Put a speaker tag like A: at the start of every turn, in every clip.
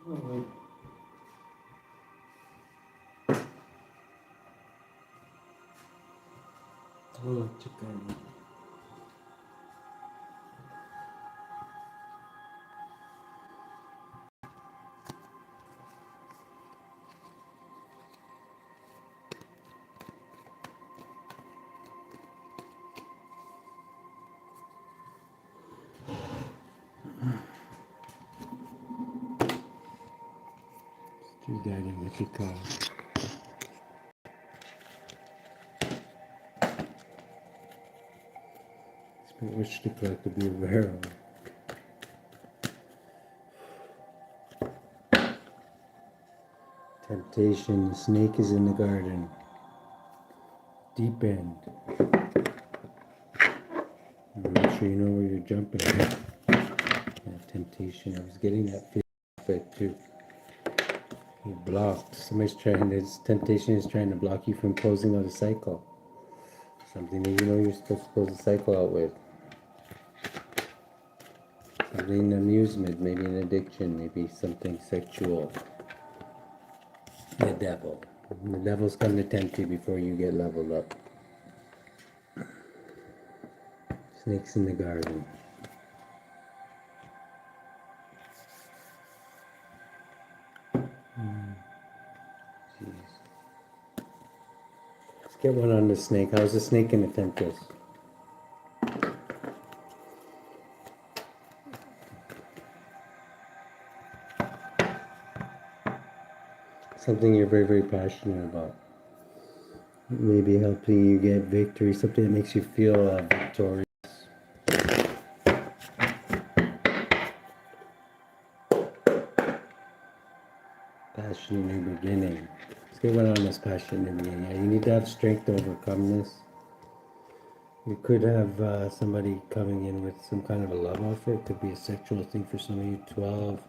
A: Oh, oh, chicken. Your daddy with your car. Which look like to be aware of. Temptation, the snake is in the garden. Deep end. Make sure you know where you're jumping. Yeah, temptation, I was getting that feedback too. You're blocked. Somebody's trying, this temptation is trying to block you from closing out a cycle. Something that you know you're supposed to close the cycle out with. Something amusement, maybe an addiction, maybe something sexual. The devil. The devil's come to tempt you before you get leveled up. Snakes in the garden. Jeez. Let's get one on the snake. How's the snake gonna tempt us? Something you're very, very passionate about. Maybe helping you get victory, something that makes you feel victorious. Passion in new beginning. Let's get one on this passion in the beginning. Yeah, you need to have strength to overcome this. You could have somebody coming in with some kind of a love offer. It could be a sexual thing for some of you. 12,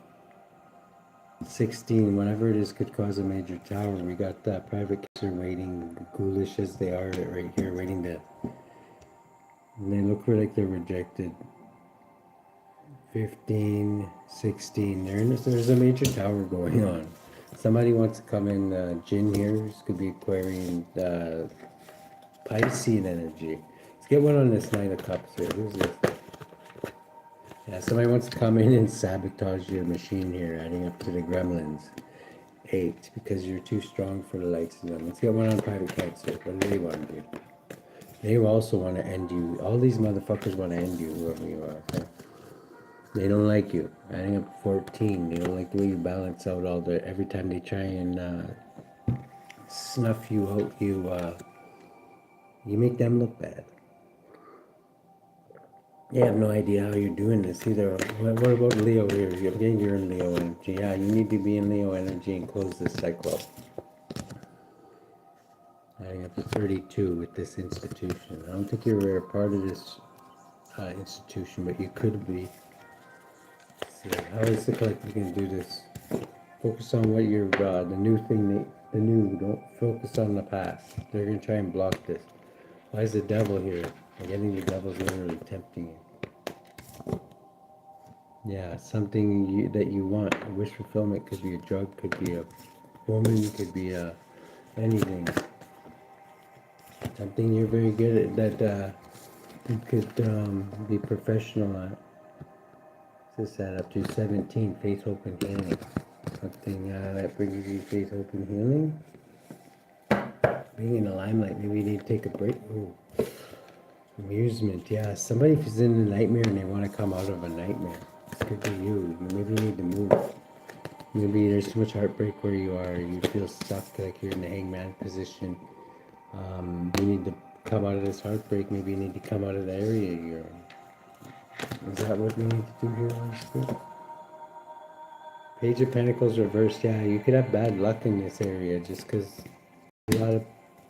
A: 16, whatever it is, could cause a major tower. We got that private cancer waiting, ghoulish as they are right here, waiting to. And they look like they're rejected. 15, 16. There's a major tower going on. Somebody wants to come in. Jinn here. This could be Aquarian, Piscean energy. Let's get one on this Knight of Cups here. Who's this? Yeah, somebody wants to come in and sabotage your machine here, adding up to the gremlins. 8, because you're too strong for the lights in them. Let's get one on private cancer. What do they want to do? They also want to end you. All these motherfuckers want to end you, whoever you are. Okay? They don't like you. Adding up 14. They don't like the way you balance out all the. Every time they try and snuff you out, you make them look bad. They have no idea how you're doing this either. What about Leo here? You're in Leo energy. Yeah, you need to be in Leo energy and close this cycle up. Adding up to 32 with this institution. I don't think you're a part of this institution, but you could be. Let's see, how is the collective going to do this? Focus on what you're, the new thing, the new, don't focus on the past. They're going to try and block this. Why is the devil here? Getting the devil's literally tempting you. Yeah, something that you want. A wish fulfillment could be a drug, could be a woman, could be anything. Something you're very good at that you could be professional at. What's this add up to? 17, faith, hope, and healing. Something that brings you faith, hope, and healing. Being in the limelight, maybe you need to take a break. Ooh. Amusement, yeah. Somebody is in a nightmare and they want to come out of a nightmare. This could be you. You maybe need to move. Maybe there's too much heartbreak where you are. You feel stuck, like you're in the hangman position. You need to come out of this heartbreak. Maybe you need to come out of the area you're in. Is that what we need to do here on screen? Page of Pentacles reversed. Yeah, you could have bad luck in this area just because a lot of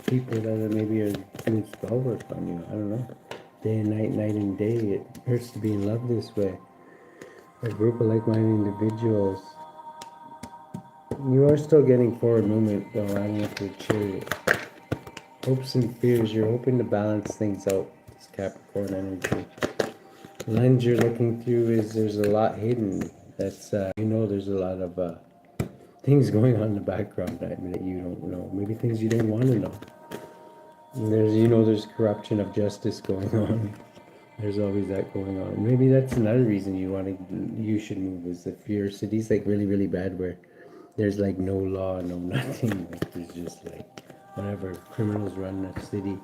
A: people that maybe are doing spell work on you. I don't know. Day and night, night and day. It hurts to be in love this way. A group of like-minded individuals. You are still getting forward movement though, adding up to the Chariot. Hopes and fears. You're hoping to balance things out. This Capricorn energy. The lens you're looking through is there's a lot hidden. That's there's a lot of things going on in the background that you don't know. Maybe things you don't want to know. And there's corruption of justice going on. There's always that going on. Maybe that's another reason you should move, is if your city's like really, really bad, where there's like no law, no nothing. Like there's just like whatever, criminals run the city.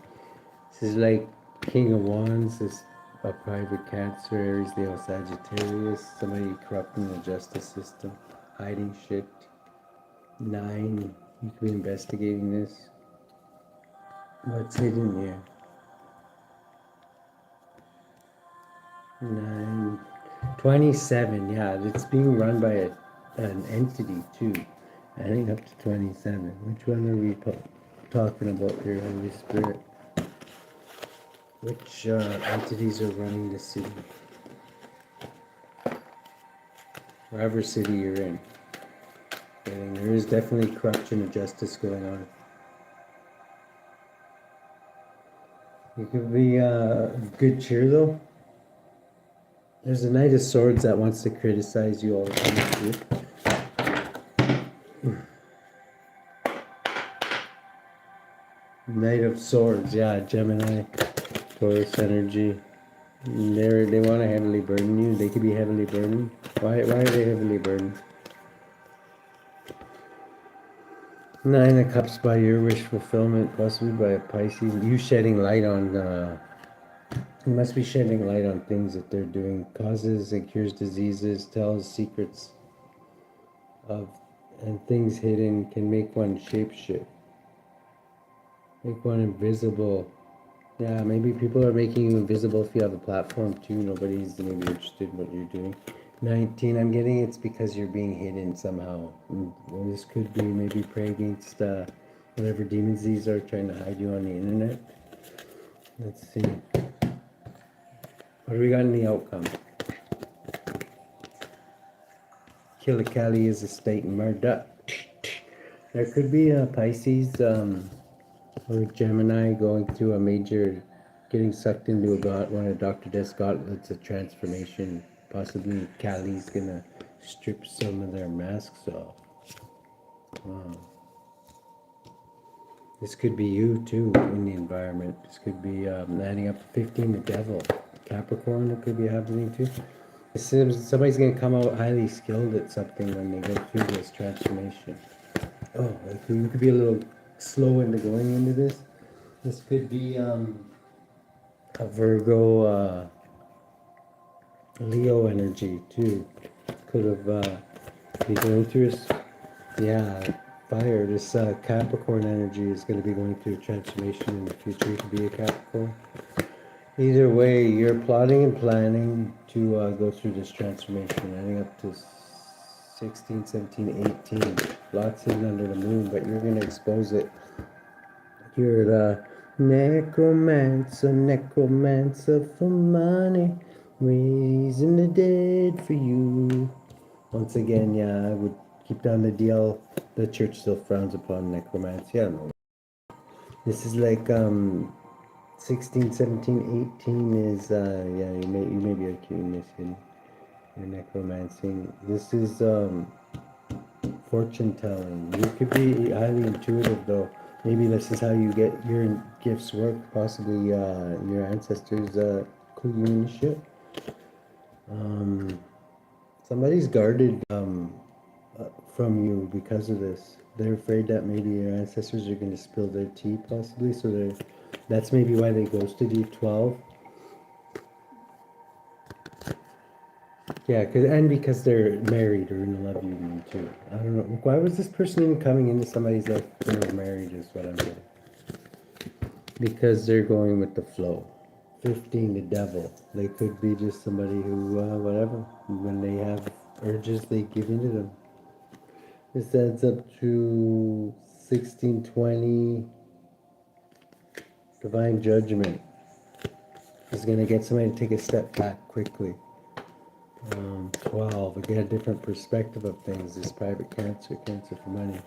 A: This is like King of Wands, this a private Cancer, Aries, Leo, Sagittarius, somebody corrupting the justice system, hiding shit. 9, you could be investigating this. What's hidden here? 9, 27, yeah, it's being run by an entity too. I think up to 27. Which one are we talking about here, Holy Spirit? Which entities are running the city? Wherever city you're in. And there is definitely corruption of justice going on. It could be good cheer though. There's a Knight of Swords that wants to criticize you all the time too. Knight of Swords, yeah, Gemini, Taurus energy. They want to heavily burden you. They could be heavily burdened. Why are they heavily burdened? 9 of Cups by your wish fulfillment, possibly by a Pisces. You shedding light on, you must be shedding light on things that they're doing. Causes and cures diseases, tells secrets of, and things hidden, can make one shapeshift. Make one invisible. Yeah, maybe people are making you invisible if you have a platform too. Nobody's maybe interested in what you're doing. 19, I'm getting it's because you're being hidden somehow. Well, this could be maybe pray against whatever demons these are trying to hide you on the internet. Let's see. What do we got in the outcome? Killicali is a state murder. There could be a Pisces or Gemini going through a major, getting sucked into one of Dr. Death's gauntlets, a transformation. Possibly Cali's gonna strip some of their masks off. Wow. This could be you too in the environment. This could be adding up to 15, the devil. Capricorn, it could be happening too. Somebody's gonna come out highly skilled at something when they go through this transformation. Oh, you could be a little slow into going into this. This could be a Virgo, Leo energy too. Could have be going through this. Yeah, fire. This Capricorn energy is going to be going through a transformation in the future. You could be a Capricorn. Either way, you're plotting and planning to go through this transformation. Adding up to 16, 17, 18. Lots hidden under the moon, but you're going to expose it. You're the necromancer for money, raising the dead for you. Once again, yeah, I would keep down the deal. The church still frowns upon necromancy. I don't know. This is like 16, 17, 18 is yeah, you may be accusing you're necromancing. This is fortune telling. You could be highly intuitive though. Maybe this is how you get your gifts work. Possibly your ancestors clue you in shit. Somebody's guarded from you because of this. They're afraid that maybe your ancestors are going to spill their tea, possibly. So that's maybe why they ghosted you. 12. Yeah, and because they're married or in a love union too. I don't know. Why was this person even coming into somebody's life when they're married is what I'm getting. Because they're going with the flow. 15, the devil. They could be just somebody who, whatever. When they have urges, they give into them. This adds up to 16, 20. Divine judgment. Is going to get somebody to take a step back quickly. 12, get a different perspective of things. This private cancer for money.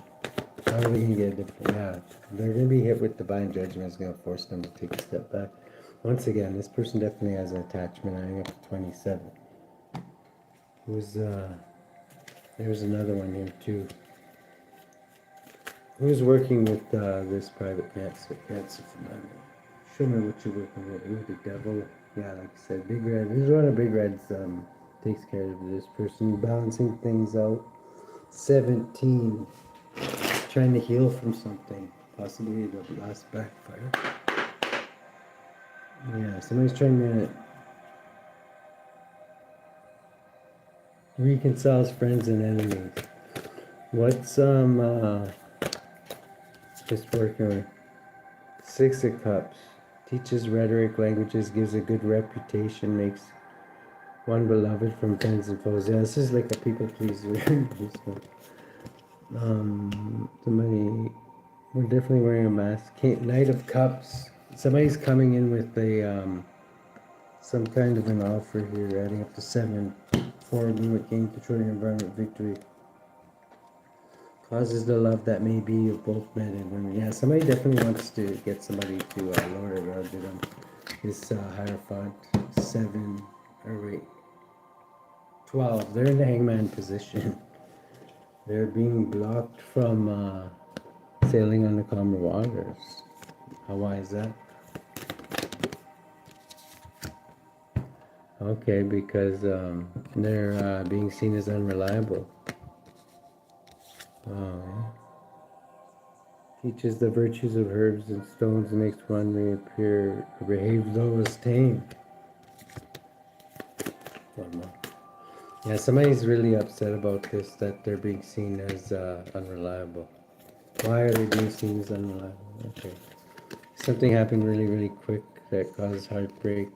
A: How are they going to get a different, yeah, they're going to be hit with divine judgment. It's going to force them to take a step back. Once again, this person definitely has an attachment. I think up to 27. There's another one here too. Who's working with this private cancer? Cancer for money. Show me what you're working with. Ooh, the devil. Yeah, like I said, Big Red. This is one of Big Red's takes care of this person, balancing things out. 17. Trying to heal from something. Possibly the last backfire. Yeah, somebody's trying to reconcile friends and enemies. What's just working with 6 of Cups. Teaches rhetoric, languages, gives a good reputation, makes one beloved from friends and foes. Yeah, this is like a people pleaser. This one. Somebody, we're definitely wearing a mask. Knight of Cups. Somebody's coming in with a some kind of an offer here, adding up to 7. Forward movement, gain control of your environment, victory. Causes the love that may be of both men and women. Yeah, somebody definitely wants to get somebody to lower it around to them. This Hierophant, 7, or wait, 12. They're in the hangman position. They're being blocked from sailing on the calmer waters. Why is that? Okay, because they're being seen as unreliable. Teaches the virtues of herbs and stones, makes one reappear or behave though as tame. One more. Yeah, somebody's really upset about this, that they're being seen as unreliable. Why are they being seen as unreliable? Okay. Something happened really, really quick that caused heartbreak.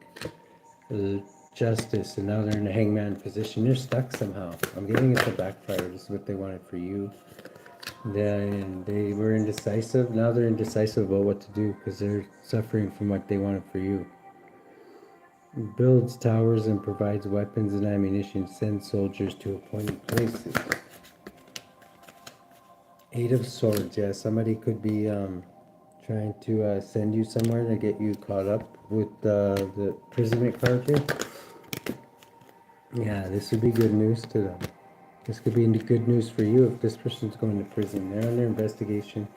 A: Justice, and now they're in a hangman position. They're stuck somehow. I'm getting it to backfire. This is what they wanted for you. Then they were indecisive. Now they're indecisive about what to do because they're suffering from what they wanted for you. Builds towers and provides weapons and ammunition. Sends soldiers to appointed places. 8 of Swords. Yeah, somebody could be trying to send you somewhere to get you caught up with the imprisonment card here. Yeah, this would be good news to them. This could be good news for you if this person's going to prison. They're under investigation.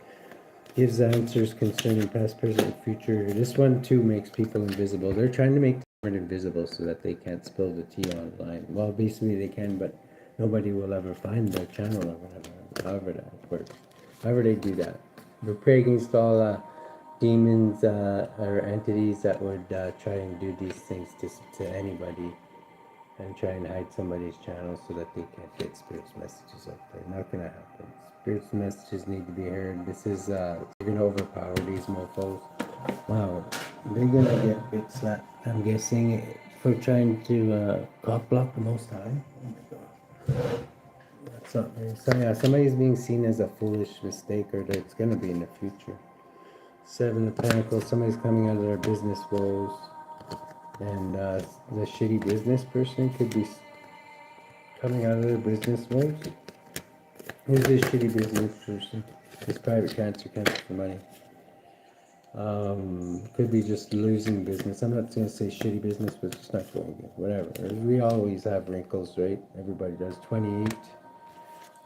A: Gives answers concerning past, present, and future. This one, too, makes people invisible. They're trying to make them invisible so that they can't spill the tea online. Well, basically they can, but nobody will ever find their channel or whatever. However that works. However they do that. We pray against all demons or entities that would try and do these things to anybody and try and hide somebody's channel so that they can't get spirits messages up there. Not gonna happen. Spirits messages need to be heard. This is you're gonna overpower these mofos. Wow, they're gonna get big slapped. I'm guessing for trying to cock block the Most High. Oh my God. That's not very. So yeah, somebody's being seen as a foolish mistake, or that it's gonna be in the future. 7 of Pentacles. Somebody's coming out of their business woes. And the shitty business person could be coming out of their business woes. Who's this shitty business person? This private cancer for money. Could be just losing business. I'm not going to say shitty business, but it's not going good. Whatever. We always have wrinkles, right? Everybody does. 28.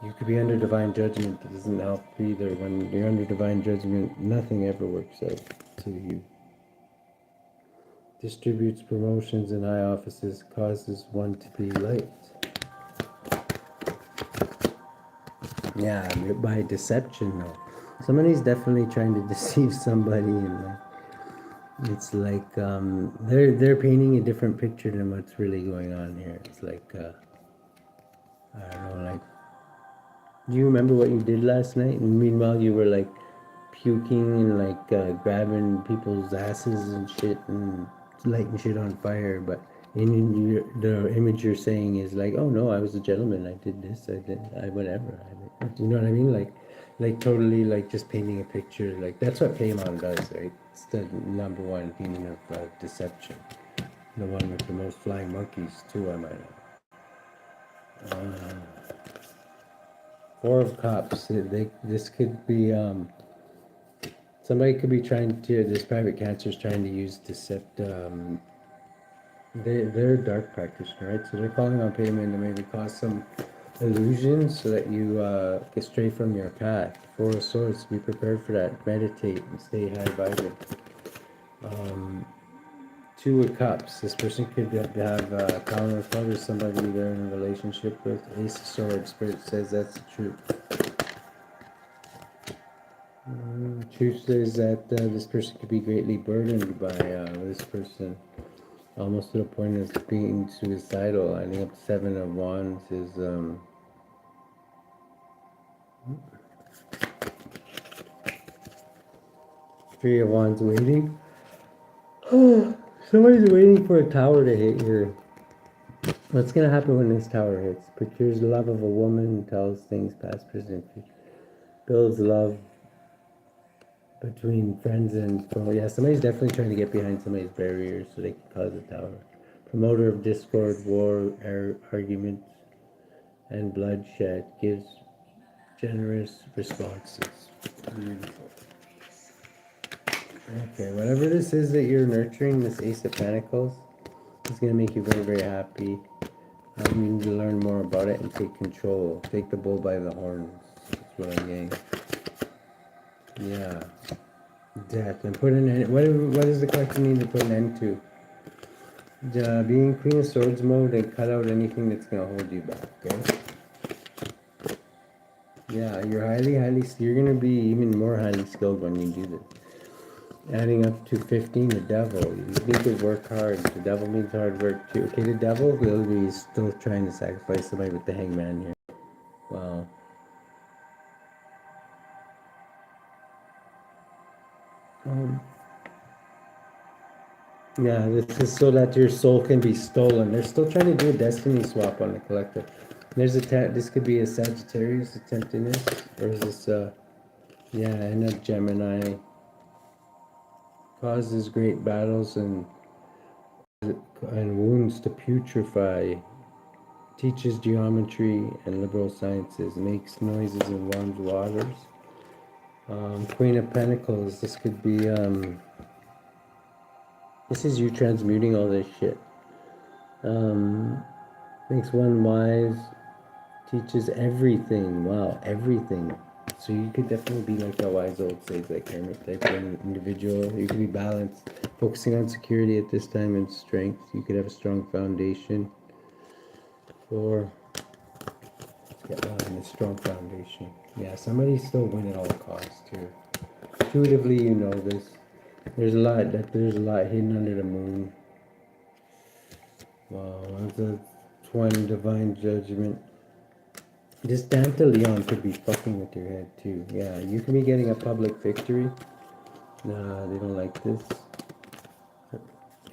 A: You could be under divine judgment. It doesn't help either. When you're under divine judgment, nothing ever works out to you. Distributes promotions in high offices, causes one to be liked. Yeah, by deception though. Somebody's definitely trying to deceive somebody, and it's like they're painting a different picture than what's really going on here. It's like I don't know, like, do you remember what you did last night? And meanwhile you were like puking and like grabbing people's asses and shit and lighting shit on fire, but the image you're saying is like, oh no, I was a gentleman, I did this, I whatever. Do you know what I mean? Like totally, like just painting a picture. Like that's what Paimon does, right? It's the number one demon of deception. The one with the most flying monkeys too, I might add. 4 of Cups. This could be somebody could be trying to. This private cancer is trying to use they're a dark practitioner, right? So they're calling on payment to maybe cause some illusions so that you get straight from your path. Four of Swords, be prepared for that. Meditate and stay high vibrant. Two of Cups, this person could have a common father, somebody they're in a relationship with. Ace of Swords, Spirit says that's the truth. Truth says that this person could be greatly burdened by this person, almost to the point of being suicidal. I think up to Seven of Wands is Three of Wands waiting. Somebody's waiting for a tower to hit here. What's gonna happen when this tower hits? Procures the love of a woman, tells things past, present, future. Builds love between friends and foe. Yeah, somebody's definitely trying to get behind somebody's barriers so they can cause a tower. Promoter of discord, war, arguments, and bloodshed. Gives generous responses. Beautiful. Okay, whatever this is that you're nurturing, this Ace of Pentacles, is going to make you very, very happy. You need to learn more about it and take control. Take the bull by the horns. That's what I'm getting. Yeah. Death. And put an end. What does the collector need to put an end to? Being Queen of Swords mode and cut out anything that's going to hold you back, okay? Yeah, you're you're going to be even more highly skilled when you do this. Adding up to 15, the devil. You need to work hard. The devil means hard work too. Okay, the devil will be still trying to sacrifice somebody with the hangman here. Wow. Yeah, this is so that your soul can be stolen. They're still trying to do a destiny swap on the collective. There's this could be a Sagittarius attempting this, or is this yeah, and a Gemini. Causes great battles and wounds to putrefy. Teaches geometry and liberal sciences. Makes noises in warm waters. Queen of Pentacles. This could be this is you transmuting all this shit. Makes one wise. Teaches everything. Wow, everything. So you could definitely be like a wise old sage, like hermit type individual. You could be balanced, focusing on security at this time and strength. You could have a strong foundation. For a strong foundation. Yeah, somebody's still winning at all costs here. Intuitively, you know this. There's a lot hidden under the moon. Wow, that's a twin divine judgment. This Dante Leon could be fucking with your head too. Yeah, you can be getting a public victory. Nah, they don't like this.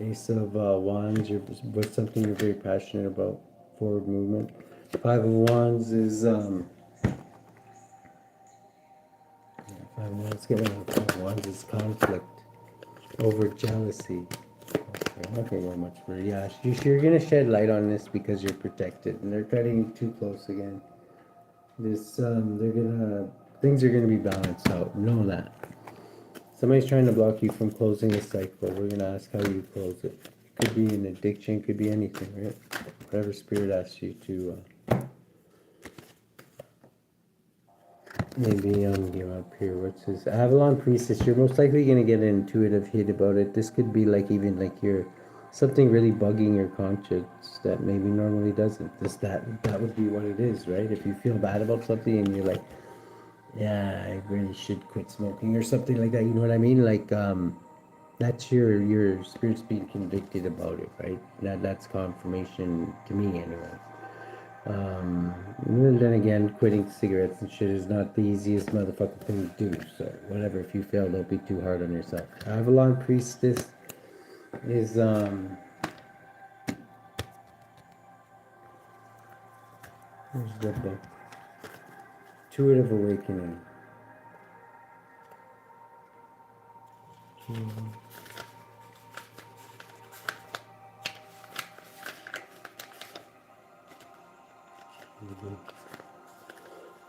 A: Ace of Wands, what's something you're very passionate about. Forward movement. Five of Wands is let's get one. Five of Wands is conflict over jealousy. Okay, I'm not gonna go much further. Yeah, you're gonna shed light on this because you're protected, and they're cutting too close again. This things are gonna be balanced out. Know that. Somebody's trying to block you from closing the cycle. We're gonna ask how you close it. It could be an addiction, could be anything, right? Whatever spirit asks you to maybe give up here. What's this? Avalon Priestess. You're most likely gonna get an intuitive hit about it. This could be like even like you're something really bugging your conscience that maybe normally doesn't. That would be what it is, right? If you feel bad about something and you're like, yeah, I really should quit smoking or something like that. You know what I mean? Like that's your spirit's being convicted about it, right? That's confirmation to me anyway. And then again, quitting cigarettes and shit is not the easiest motherfucking thing to do. So whatever, if you fail, don't be too hard on yourself. Avalon Priestess is where's the book? Intuitive Awakening.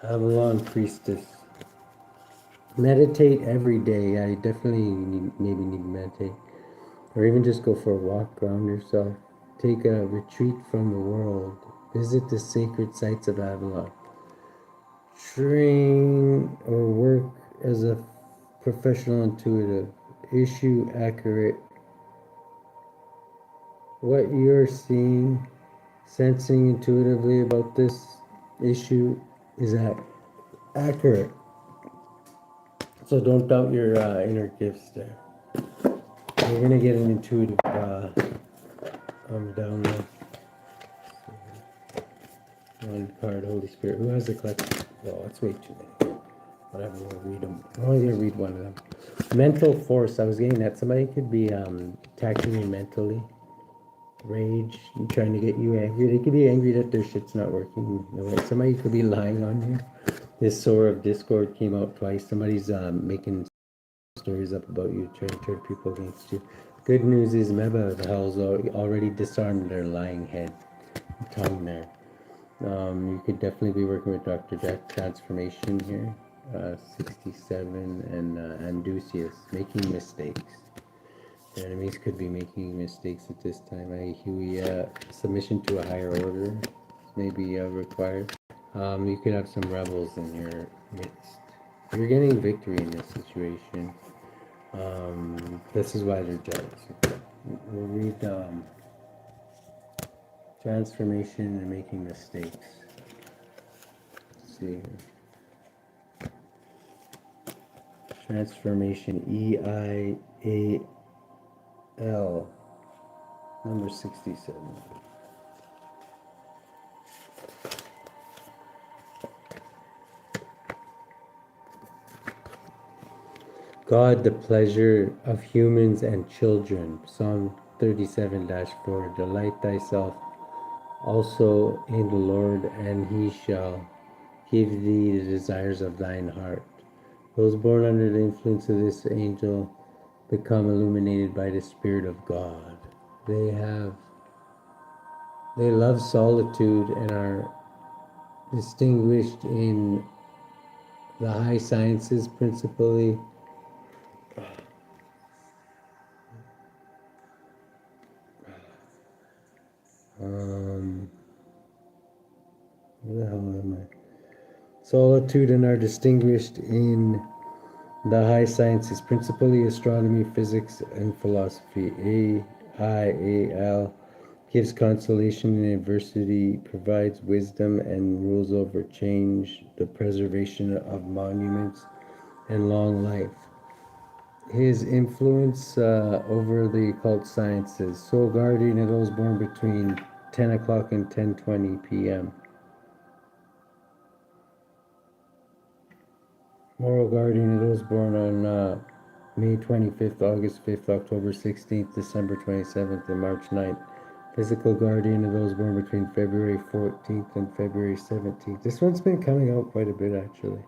A: Avalon Priestess. Meditate every day. Yeah, you definitely maybe need to meditate. Or even just go for a walk, ground yourself. Take a retreat from the world. Visit the sacred sites of Avalon. Train or work as a professional intuitive. Issue accurate. What you're seeing, sensing intuitively about this issue is accurate. So don't doubt your inner gifts there. You're gonna get an intuitive download. One card, Holy Spirit. Who has the collection? Oh, that's way too many. Whatever, we'll read them. I'm only gonna read one of them. Mental force. I was getting that. Somebody could be attacking you mentally. Rage, trying to get you angry. They could be angry that their shit's not working. Somebody could be lying on you. This Sword of Discord came out twice. Somebody's making stories up about you, trying to turn people against you. Good news is Meba, the hell's already disarmed their lying head, tongue there. You could definitely be working with Dr. Jack Transformation here. 67 and Andusius, making mistakes. The enemies could be making mistakes at this time. Submission to a higher order may be required. You could have some rebels in your midst. You're getting victory in this situation. This is why they're jealous. We'll read transformation and making mistakes. Let's see here. Transformation, EIAL, number 67. God, the pleasure of humans and children. Psalm 37-4. Delight thyself also in the Lord, and he shall give thee the desires of thine heart. Those born under the influence of this angel become illuminated by the Spirit of God. They love solitude and are distinguished in the high sciences, principally where the hell am I? Solitude and are distinguished in the high sciences, principally astronomy, physics, and philosophy. AIAL gives consolation in adversity, provides wisdom, and rules over change, the preservation of monuments, and long life. His influence over the occult sciences. Soul guardian of those born between 10 o'clock and 10:20 p.m. Moral guardian of those born on May 25th, August 5th, October 16th, December 27th, and March 9th. Physical guardian of those born between February 14th and February 17th. This one's been coming out quite a bit, actually.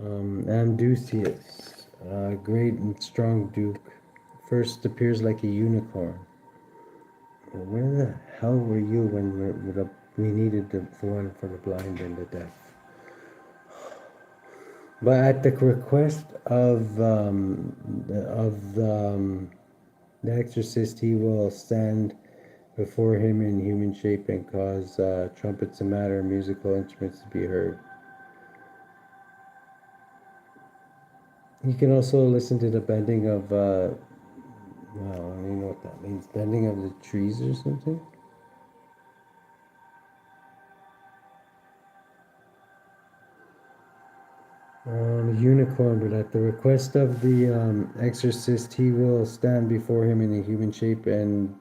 A: Amdusius, great and strong duke. First appears like a unicorn. Where the hell were you when we needed the one for the blind and the deaf? But at the request of the exorcist, he will stand before him in human shape and cause trumpets and matter musical instruments to be heard. You can also listen to the bending of, well, I don't even know what that means, bending of the trees or something? Unicorn, but at the request of the exorcist, he will stand before him in a human shape and...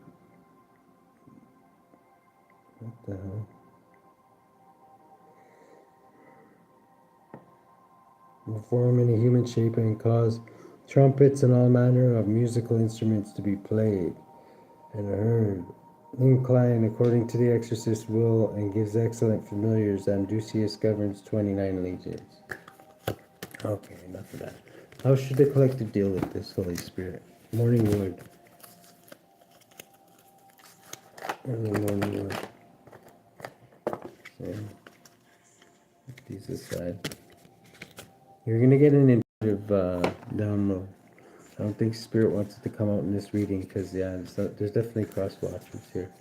A: What the hell? Before him in a human shape and cause trumpets and all manner of musical instruments to be played and heard. Incline according to the exorcist's will and gives excellent familiars. Amdusius governs 29 legions. Okay, enough of that. How should the collective deal with this, Holy Spirit? Morning wood. Early morning wood. So, put these aside. You're going to get an intuitive download. I don't think Spirit wants it to come out in this reading because, yeah, there's definitely cross watchers here.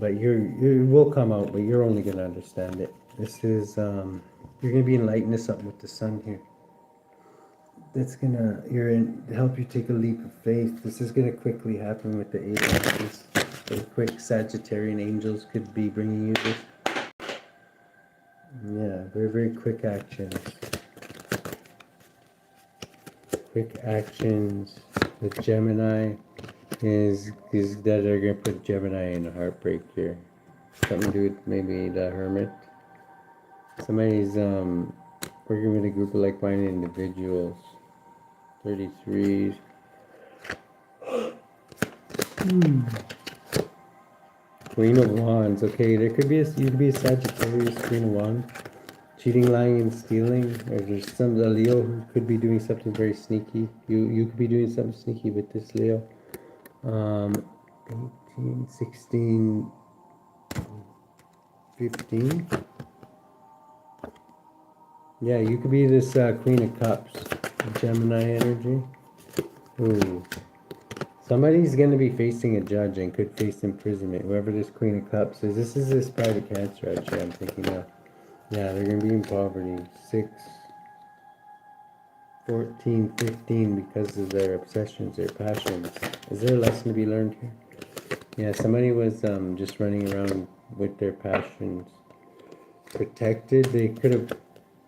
A: But it will come out, but you're only gonna understand it. This is you're gonna be enlightened to something with the sun here. That's gonna help you take a leap of faith. This is gonna quickly happen with the 8 angels. The quick Sagittarian angels could be bringing you this. Yeah, very, very quick actions. Quick actions. The Gemini is that are gonna put Gemini in a heartbreak here. Something to do with maybe the Hermit. Somebody's working with a group of like-minded individuals. 33s. Queen of Wands. Okay, you could be a Sagittarius Queen of Wands. Cheating, lying, and stealing. Or there's a Leo who could be doing something very sneaky. You could be doing something sneaky with this Leo. 18, 16, 15. Yeah, you could be this Queen of Cups. Gemini energy. Ooh. Somebody's going to be facing a judge and could face imprisonment. Whoever this Queen of Cups is. This is this private Cancer, actually, I'm thinking of. Yeah, they're going to be in poverty. 6, 14, 15 because of their obsessions, their passions. Is there a lesson to be learned here? Yeah, somebody was just running around with their passions. Protected. They could have...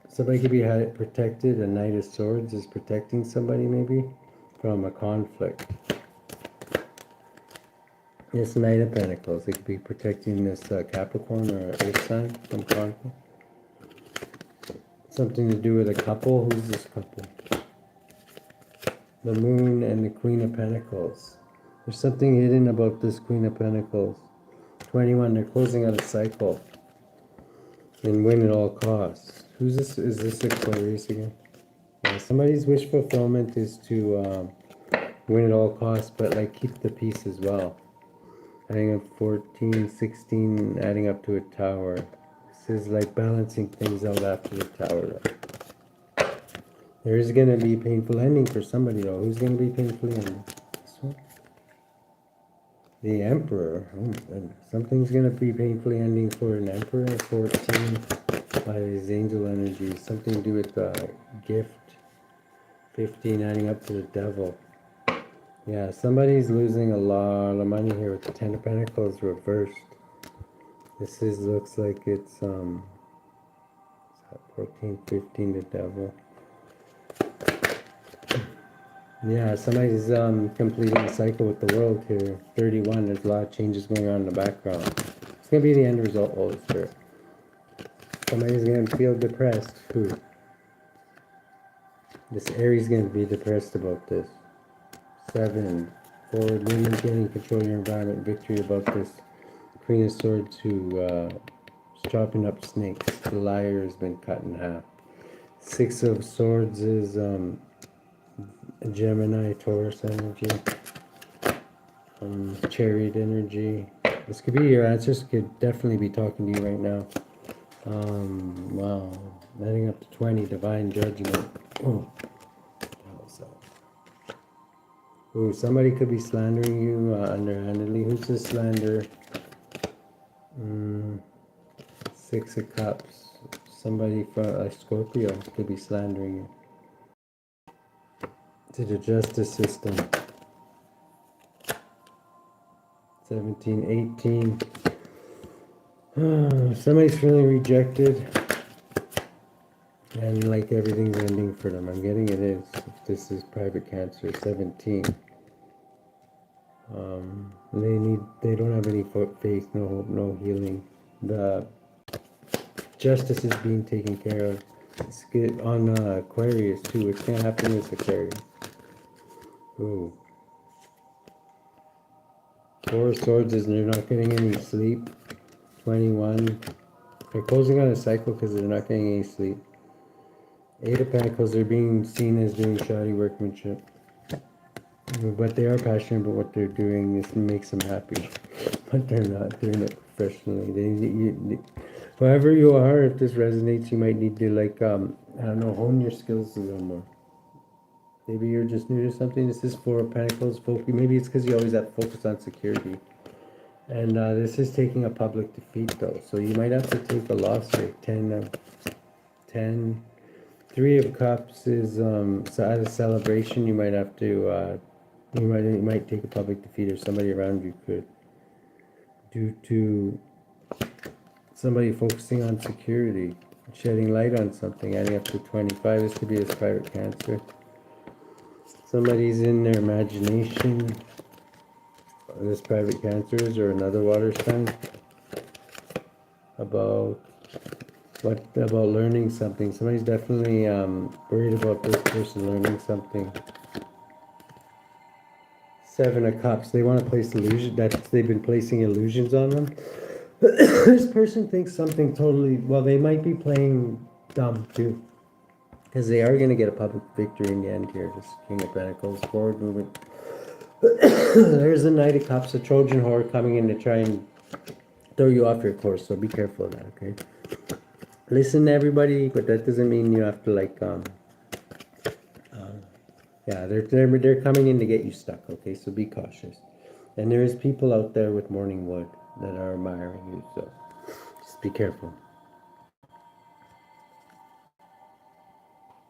A: Somebody could be protected. A Knight of Swords is protecting somebody, maybe, from a conflict. This Knight of Pentacles, they could be protecting this Capricorn or Earth sign from conflict. Something to do with a couple. Who's this couple? The Moon and the Queen of Pentacles. There's something hidden about this Queen of Pentacles. 21, they're closing out a cycle. And win at all costs. Who's this? Is this Aquarius again? Yeah, somebody's wish fulfillment is to win at all costs, but like keep the peace as well. Adding up 14, 16, adding up to a tower. This is like balancing things out after the tower. There is going to be a painful ending for somebody though. Who's going to be painfully ending? This one? The Emperor. Oh my goodness. Something's going to be painfully ending for an Emperor. 14 by his angel energy. Something to do with the gift. 15 adding up to the Devil. Yeah, somebody's losing a lot of money here with the 10 of Pentacles reversed. This looks like it's 14, 15, the Devil. Yeah, somebody's completing a cycle with the world here. 31, there's a lot of changes going on in the background. It's going to be the end result, Holy Spirit. Somebody's going to feel depressed. Who? This Aries is going to be depressed about this. 7, forward movement, gaining control of your environment, victory about this Queen of Swords who is chopping up snakes. The liar has been cut in half. 6 of Swords is Gemini, Taurus energy, Chariot energy. This could be your ancestors could definitely be talking to you right now. Wow, adding up to 20, divine judgment. Oh. Ooh, somebody could be slandering you underhandedly. Who's this slander? 6 of Cups. Somebody from a Scorpio could be slandering you. To the justice system. 17, 18. Somebody's feeling rejected. And like everything's ending for them. I'm getting it is. If this is private Cancer. 17. They don't have any faith, no hope, no healing. The justice is being taken care of. It's good on Aquarius too. It can't happen with Aquarius. Ooh. 4 of Swords is they're not getting any sleep. 21. They're closing on a cycle because they're not getting any sleep. 8 of Pentacles, they're being seen as doing shoddy workmanship. But they are passionate about what they're doing. This makes them happy. But they're not doing it professionally. However you are, if this resonates, you might need to like, I don't know, hone your skills a little more. Maybe you're just new to something. This is 4 of Pentacles. Maybe it's because you always have focus on security. And this is taking a public defeat, though. So you might have to take a loss here. 10. 3 of Cups is so at a celebration. You might have to you might take a public defeat, or somebody around you could, due to somebody focusing on security, shedding light on something, adding up to 25. This could be this private Cancer. Somebody's in their imagination. This private Cancers or another water sign about learning something. Somebody's definitely worried about this person learning something. 7 of Cups. They want to place illusion. They've been placing illusions on them. This person thinks something totally. Well, they might be playing dumb too, because they are going to get a public victory in the end here. This King of Pentacles, forward movement. There's a Knight of Cups, a Trojan horse coming in to try and throw you off your course. So be careful of that. Okay. Listen to everybody, but that doesn't mean you have to like yeah, they're coming in to get you stuck. Okay, so be cautious. And there is people out there with morning wood that are admiring you, so just be careful.